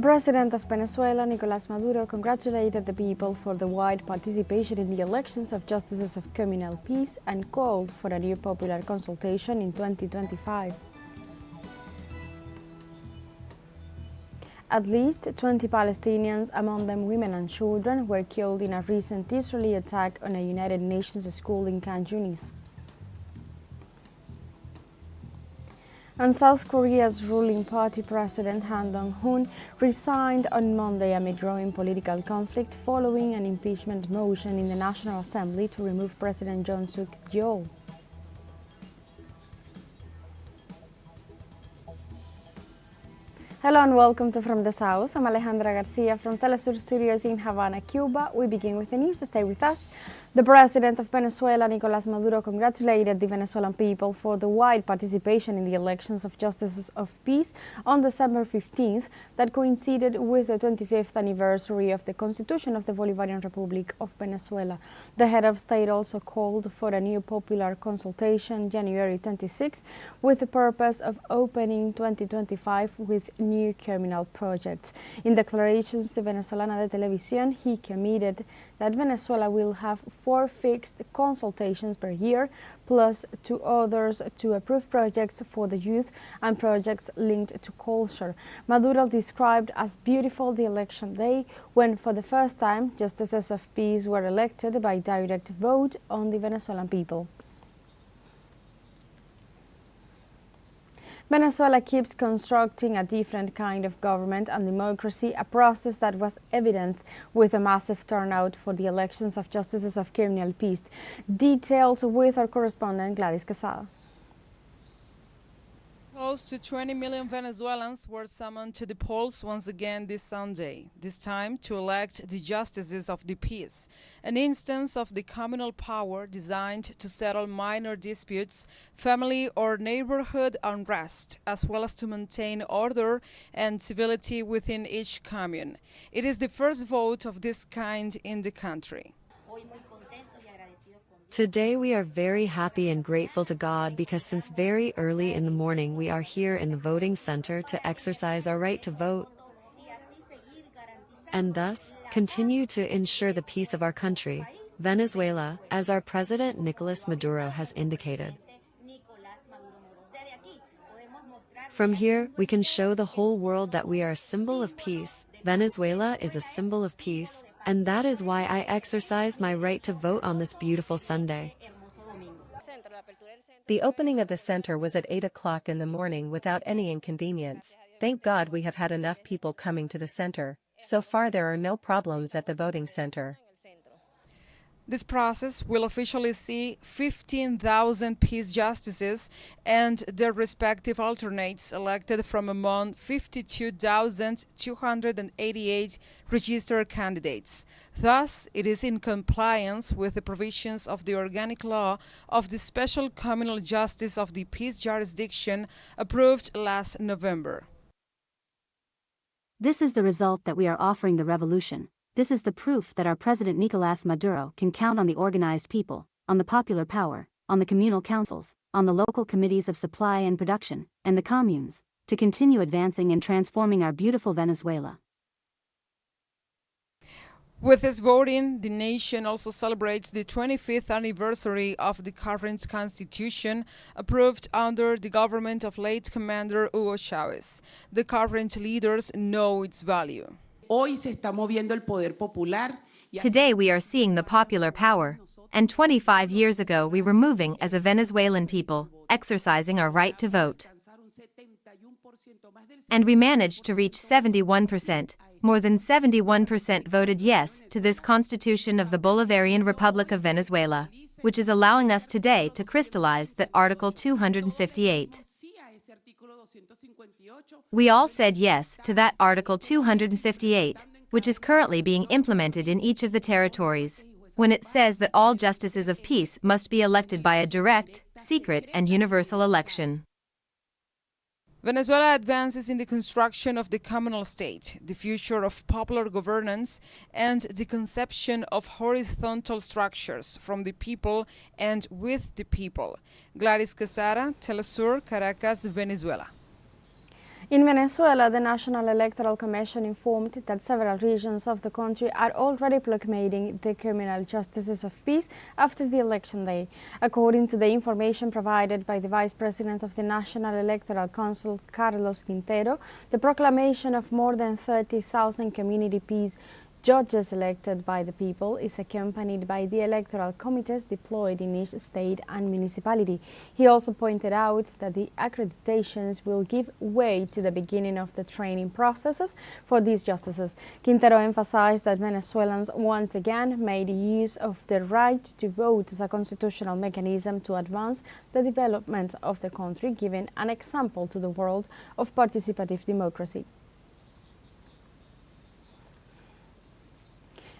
president of Venezuela, Nicolás Maduro, congratulated the people for the wide participation in the elections of justices of communal peace and called for a new popular consultation in 2025. At least 20 Palestinians, among them women and children, were killed in a recent Israeli attack on a United Nations school in Khan Yunis. And South Korea's ruling party president Han Dong-hoon resigned on Monday amid growing political conflict following an impeachment motion in the National Assembly to remove President Yoon Suk-yeol. Hello and welcome to From the South. I'm Alejandra Garcia from teleSUR Studios in Havana, Cuba. We begin with the news. Stay with us. The president of Venezuela, Nicolás Maduro, congratulated the Venezuelan people for the wide participation in the elections of justices of peace on December 15th that coincided with the 25th anniversary of the Constitution of the Bolivarian Republic of Venezuela. The head of state also called for a new popular consultation January 26th with the purpose of opening 2025 with new communal projects. In declarations to Venezolana de Televisión, he committed that Venezuela will have 4 fixed consultations per year, plus 2 others to approve projects for the youth and projects linked to culture. Maduro described as beautiful the election day when, for the first time, justices of peace were elected by direct vote on the Venezuelan people. Venezuela keeps constructing a different kind of government and democracy, a process that was evidenced with a massive turnout for the elections of justices of communal peace. Details with our correspondent Gladys Quesada. Close to 20 million Venezuelans were summoned to the polls once again this Sunday, this time to elect the justices of the peace, an instance of the communal power designed to settle minor disputes, family or neighborhood unrest, as well as to maintain order and civility within each commune. It is the first vote of this kind in the country. Today we are very happy and grateful to God because since very early in the morning we are here in the voting center to exercise our right to vote and thus continue to ensure the peace of our country, Venezuela, as our President Nicolás Maduro has indicated. From here, we can show the whole world that we are a symbol of peace. Venezuela is a symbol of peace, and that is why I exercised my right to vote on this beautiful Sunday. The opening of the center was at 8 o'clock in the morning without any inconvenience. Thank God we have had enough people coming to the center. So far there are no problems at the voting center. This process will officially see 15,000 peace justices and their respective alternates elected from among 52,288 registered candidates. Thus, it is in compliance with the provisions of the organic law of the Special Communal Justice of the Peace Jurisdiction approved last November. This is the result that we are offering the revolution. This is the proof that our President Nicolás Maduro can count on the organized people, on the popular power, on the communal councils, on the local committees of supply and production, and the communes, to continue advancing and transforming our beautiful Venezuela. With this voting, the nation also celebrates the 25th anniversary of the current constitution approved under the government of late Commander Hugo Chavez. The current leaders know its value. Today we are seeing the popular power, and 25 years ago we were moving as a Venezuelan people, exercising our right to vote. And we managed to reach 71%, more than 71% voted yes to this Constitution of the Bolivarian Republic of Venezuela, which is allowing us today to crystallize that Article 258. We all said yes to that Article 258, which is currently being implemented in each of the territories, when it says that all justices of peace must be elected by a direct, secret, and universal election. Venezuela advances in the construction of the communal state, the future of popular governance, and the conception of horizontal structures from the people and with the people. Gladys Quesada, teleSUR, Caracas, Venezuela. In Venezuela, the National Electoral Commission informed that several regions of the country are already proclaiming the communal justices of peace after the election day. According to the information provided by the Vice President of the National Electoral Council, Carlos Quintero, the proclamation of more than 30,000 community peace judges elected by the people is accompanied by the electoral committees deployed in each state and municipality. He also pointed out that the accreditations will give way to the beginning of the training processes for these justices. Quintero emphasized that Venezuelans once again made use of the right to vote as a constitutional mechanism to advance the development of the country, giving an example to the world of participative democracy.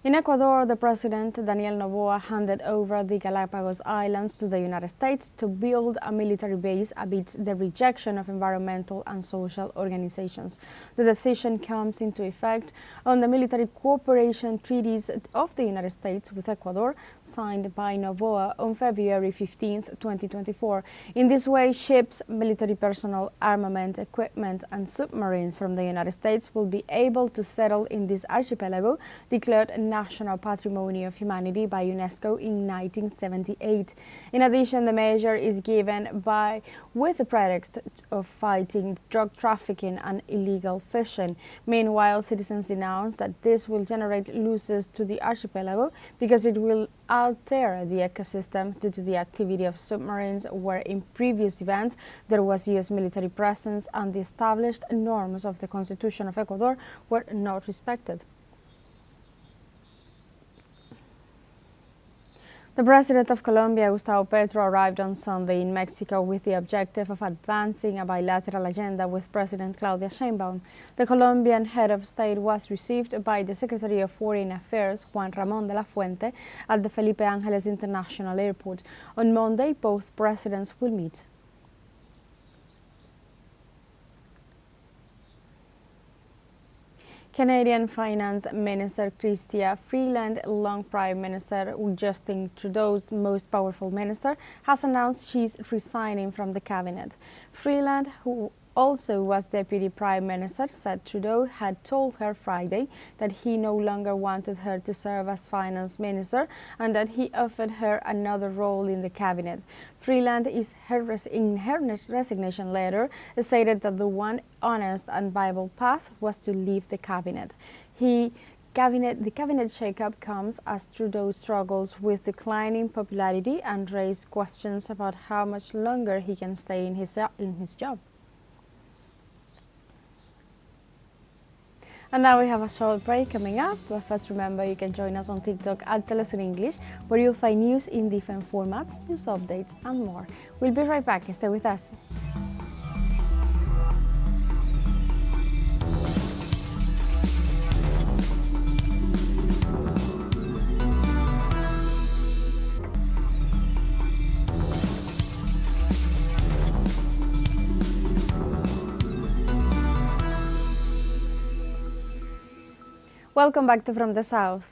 In Ecuador, the President, Daniel Noboa, handed over the Galapagos Islands to the United States to build a military base amidst the rejection of environmental and social organizations. The decision comes into effect on the military cooperation treaties of the United States with Ecuador, signed by Noboa on February 15, 2024. In this way, ships, military personnel, armament, equipment, and submarines from the United States will be able to settle in this archipelago, declared National Patrimony of Humanity by UNESCO in 1978. In addition, the measure is given with the pretext of fighting drug trafficking and illegal fishing. Meanwhile, citizens denounce that this will generate losses to the archipelago because it will alter the ecosystem due to the activity of submarines, where in previous events there was U.S. military presence and the established norms of the Constitution of Ecuador were not respected. The President of Colombia, Gustavo Petro, arrived on Sunday in Mexico with the objective of advancing a bilateral agenda with President Claudia Sheinbaum. The Colombian head of state was received by the Secretary of Foreign Affairs, Juan Ramón de la Fuente, at the Felipe Ángeles International Airport. On Monday, both presidents will meet. Canadian Finance Minister Chrystia Freeland, long Prime Minister Justin Trudeau's most powerful minister, has announced she's resigning from the cabinet. Freeland, who also was Deputy Prime Minister, said Trudeau had told her Friday that he no longer wanted her to serve as Finance Minister and that he offered her another role in the cabinet. Freeland, in her resignation letter, stated that the one honest and viable path was to leave the cabinet. The cabinet shakeup comes as Trudeau struggles with declining popularity and raised questions about how much longer he can stay in his job. And now we have a short break coming up, but first remember you can join us on TikTok at teleSUR English, where you'll find news in different formats, news updates and more. We'll be right back, stay with us. Welcome back to From the South.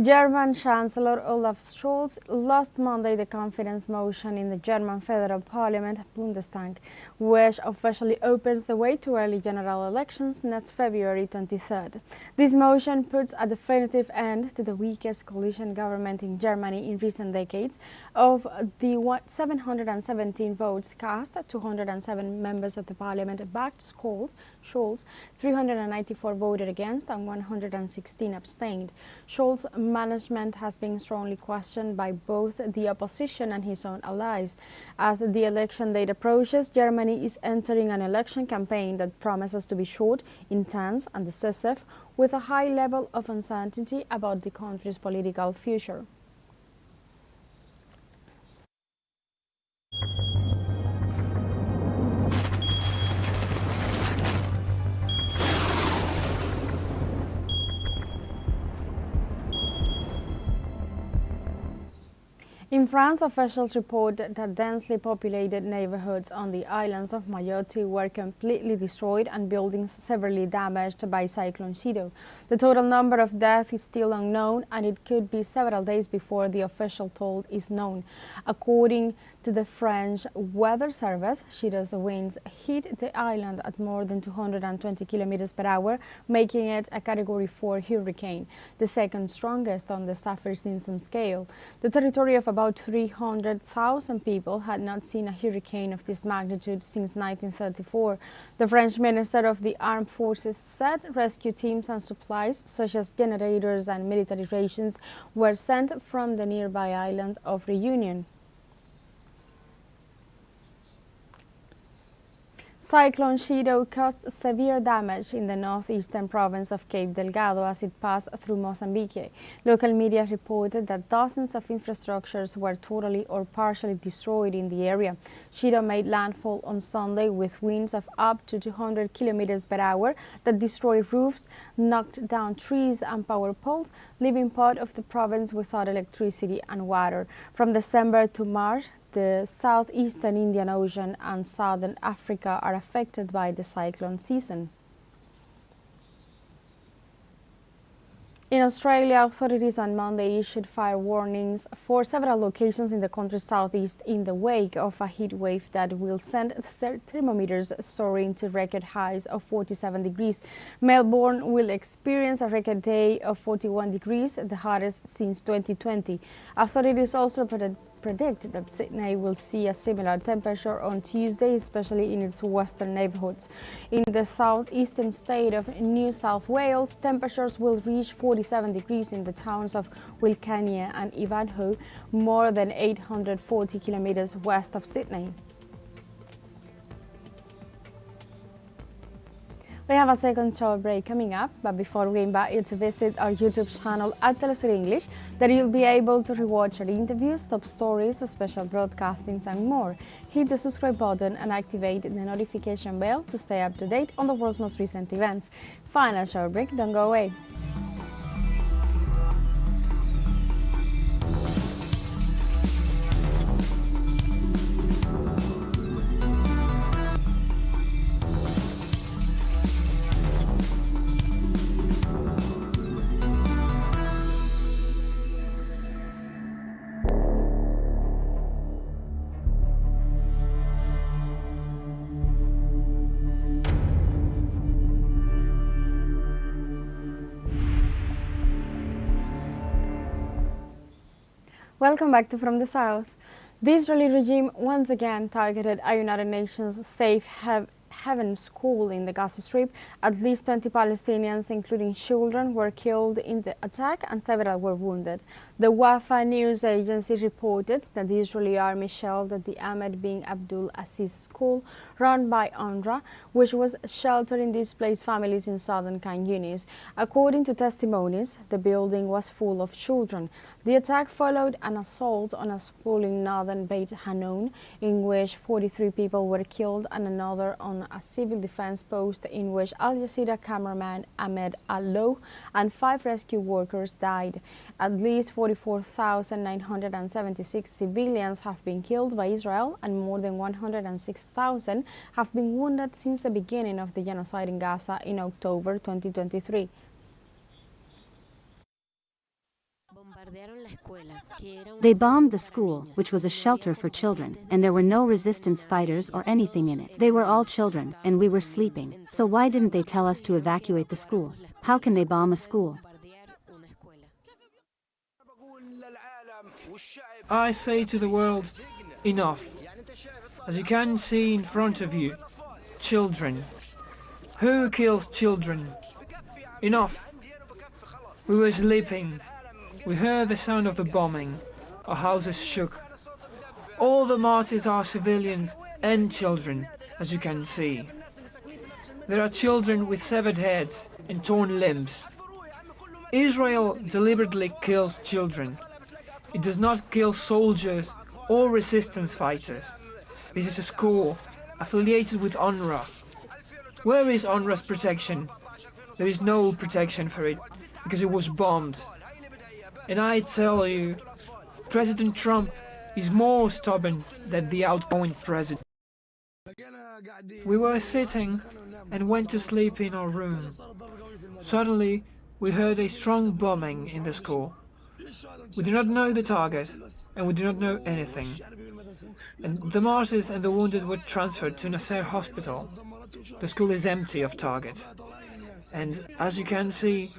German Chancellor Olaf Scholz lost Monday the confidence motion in the German Federal Parliament, Bundestag, which officially opens the way to early general elections next February 23rd. This motion puts a definitive end to the weakest coalition government in Germany in recent decades. Of the 717 votes cast, 207 members of the parliament backed Scholz, 394 voted against and 116 abstained. Scholz management has been strongly questioned by both the opposition and his own allies. As the election date approaches, Germany is entering an election campaign that promises to be short, intense and decisive, with a high level of uncertainty about the country's political future. In France, officials report that densely populated neighborhoods on the islands of Mayotte were completely destroyed and buildings severely damaged by Cyclone Chido. The total number of deaths is still unknown, and it could be several days before the official toll is known. According to the French Weather Service, Chido's winds hit the island at more than 220 kilometers per hour, making it a Category 4 hurricane, the second strongest on the Saffir-Simpson scale. The territory of about 300,000 people had not seen a hurricane of this magnitude since 1934. The French Minister of the Armed Forces said rescue teams and supplies, such as generators and military rations, were sent from the nearby island of Reunion. Cyclone Chido caused severe damage in the northeastern province of Cape Delgado as it passed through Mozambique. Local media reported that dozens of infrastructures were totally or partially destroyed in the area. Chido made landfall on Sunday with winds of up to 200 kilometers per hour that destroyed roofs, knocked down trees and power poles, leaving part of the province without electricity and water. From December to March, the southeastern Indian Ocean and southern Africa are affected by the cyclone season. In Australia, authorities on Monday issued fire warnings for several locations in the country's southeast in the wake of a heat wave that will send thermometers soaring to record highs of 47 degrees. Melbourne will experience a record day of 41 degrees, the hottest since 2020. Authorities also predict that Sydney will see a similar temperature on Tuesday, especially in its western neighbourhoods. In the southeastern state of New South Wales, temperatures will reach 47 degrees in the towns of Wilcannia and Ivanhoe, more than 840 kilometres west of Sydney. We have a second short break coming up, but before we invite you to visit our YouTube channel at teleSUR English, there you'll be able to rewatch our interviews, top stories, special broadcastings and more. Hit the subscribe button and activate the notification bell to stay up to date on the world's most recent events. Final short break, don't go away. Welcome back to From the South. The Israeli regime once again targeted a United Nations safe haven school in the Gaza Strip. At least 20 Palestinians, including children, were killed in the attack and several were wounded. The Wafa news agency reported that the Israeli army shelled the Ahmed bin Abdul Aziz school run by UNRWA, which was sheltering displaced families in southern Khan Yunis. According to testimonies, the building was full of children. The attack followed an assault on a school in northern Beit Hanun, in which 43 people were killed, and another on a civil defense post in which Al Jazeera cameraman Ahmed Al-Low and 5 rescue workers died. At least 44,976 civilians have been killed by Israel, and more than 106,000 have been wounded since the beginning of the genocide in Gaza in October 2023. They bombed the school, which was a shelter for children, and there were no resistance fighters or anything in it. They were all children, and we were sleeping. So why didn't they tell us to evacuate the school? How can they bomb a school? I say to the world, enough. As you can see in front of you, children. Who kills children? Enough. We were sleeping. We heard the sound of the bombing. Our houses shook. All the martyrs are civilians and children, as you can see. There are children with severed heads and torn limbs. Israel deliberately kills children. It does not kill soldiers or resistance fighters. This is a school affiliated with UNRWA. Where is UNRWA's protection? There is no protection for it, because it was bombed. And I tell you, President Trump is more stubborn than the outgoing president. We were sitting and went to sleep in our room. Suddenly, we heard a strong bombing in the school. We do not know the target, and we do not know anything. And the martyrs and the wounded were transferred to Nasser Hospital. The school is empty of targets. And as you can see,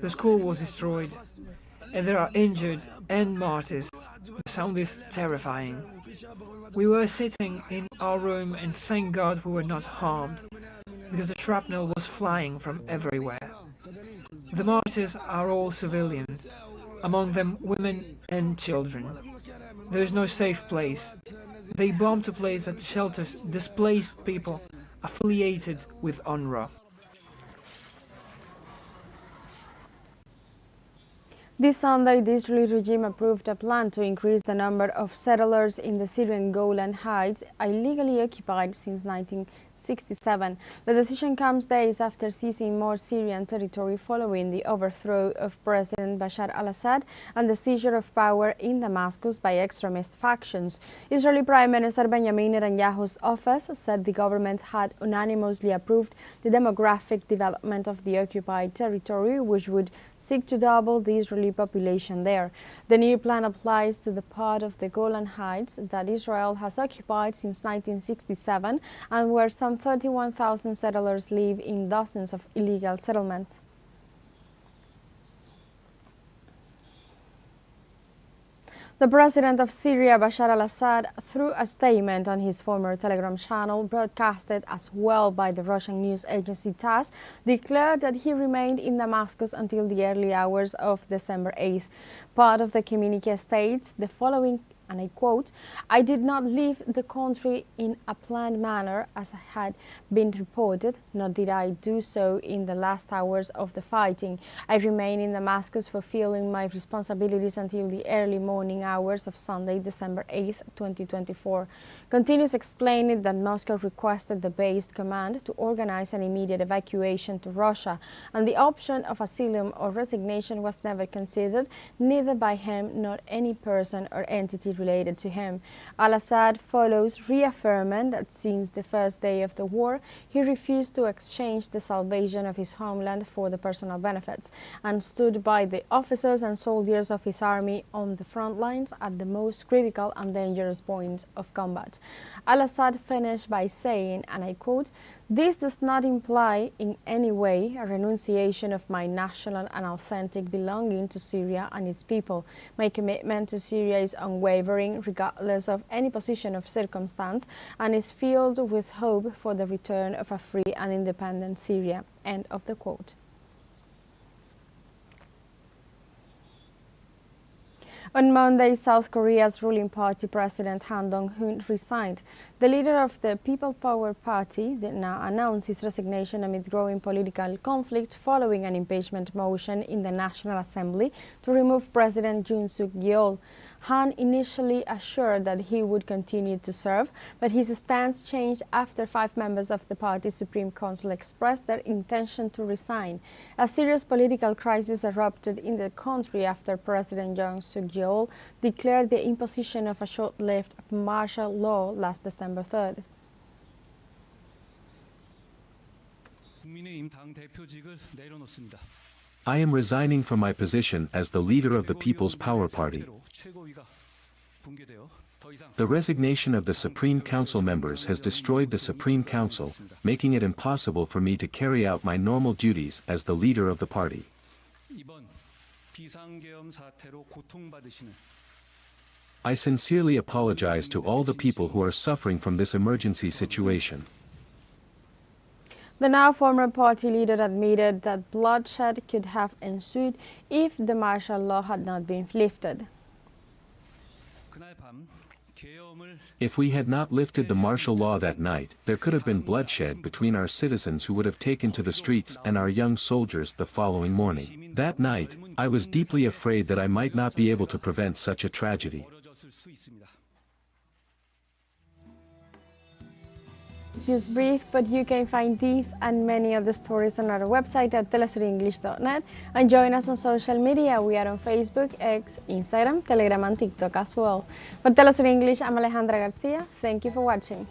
the school was destroyed. And there are injured and martyrs. The sound is terrifying. We were sitting in our room and thank God we were not harmed, because the shrapnel was flying from everywhere. The martyrs are all civilians, among them women and children. There is no safe place. They bombed a place that shelters displaced people affiliated with UNRWA. This Sunday, the Israeli regime approved a plan to increase the number of settlers in the Syrian Golan Heights, illegally occupied since 1967. The decision comes days after seizing more Syrian territory following the overthrow of President Bashar al-Assad and the seizure of power in Damascus by extremist factions. Israeli Prime Minister Benjamin Netanyahu's office said the government had unanimously approved the demographic development of the occupied territory, which would seek to double the Israeli population there. The new plan applies to the part of the Golan Heights that Israel has occupied since 1967 and where some 31,000 settlers live in dozens of illegal settlements. The president of Syria, Bashar al-Assad, through a statement on his former Telegram channel, broadcasted as well by the Russian news agency TASS, declared that he remained in Damascus until the early hours of December 8th. Part of the communique states the following, and I quote, "I did not leave the country in a planned manner as had been reported, nor did I do so in the last hours of the fighting. I remain in Damascus fulfilling my responsibilities until the early morning hours of Sunday, December 8th, 2024. Continues explaining that Moscow requested the based command to organize an immediate evacuation to Russia, and the option of asylum or resignation was never considered, neither by him nor any person or entity related to him. Al-Assad follows reaffirming that since the first day of the war, he refused to exchange the salvation of his homeland for the personal benefits and stood by the officers and soldiers of his army on the front lines at the most critical and dangerous points of combat. Al-Assad finished by saying, and I quote, "This does not imply in any way a renunciation of my national and authentic belonging to Syria and its people. My commitment to Syria is unwavering regardless of any position of circumstance and is filled with hope for the return of a free and independent Syria." End of the quote. On Monday, South Korea's ruling party president Han Dong-hoon resigned. The leader of the People Power Party did now announce his resignation amid growing political conflict following an impeachment motion in the National Assembly to remove President Yoon Suk-yeol. Han initially assured that he would continue to serve, but his stance changed after 5 members of the party's Supreme Council expressed their intention to resign. A serious political crisis erupted in the country after President Yoon Suk-yeol declared the imposition of a short-lived martial law last December 3rd. I am resigning from my position as the leader of the People's Power Party. The resignation of the Supreme Council members has destroyed the Supreme Council, making it impossible for me to carry out my normal duties as the leader of the party. I sincerely apologize to all the people who are suffering from this emergency situation. The now former party leader admitted that bloodshed could have ensued if the martial law had not been lifted. If we had not lifted the martial law that night, there could have been bloodshed between our citizens who would have taken to the streets and our young soldiers the following morning. That night, I was deeply afraid that I might not be able to prevent such a tragedy. It's just brief, but you can find these and many other stories on our website at telesurenglish.net, and join us on social media. We are on Facebook, X, Instagram, Telegram and TikTok as well. For TeleSUR English, I'm Alejandra Garcia. Thank you for watching.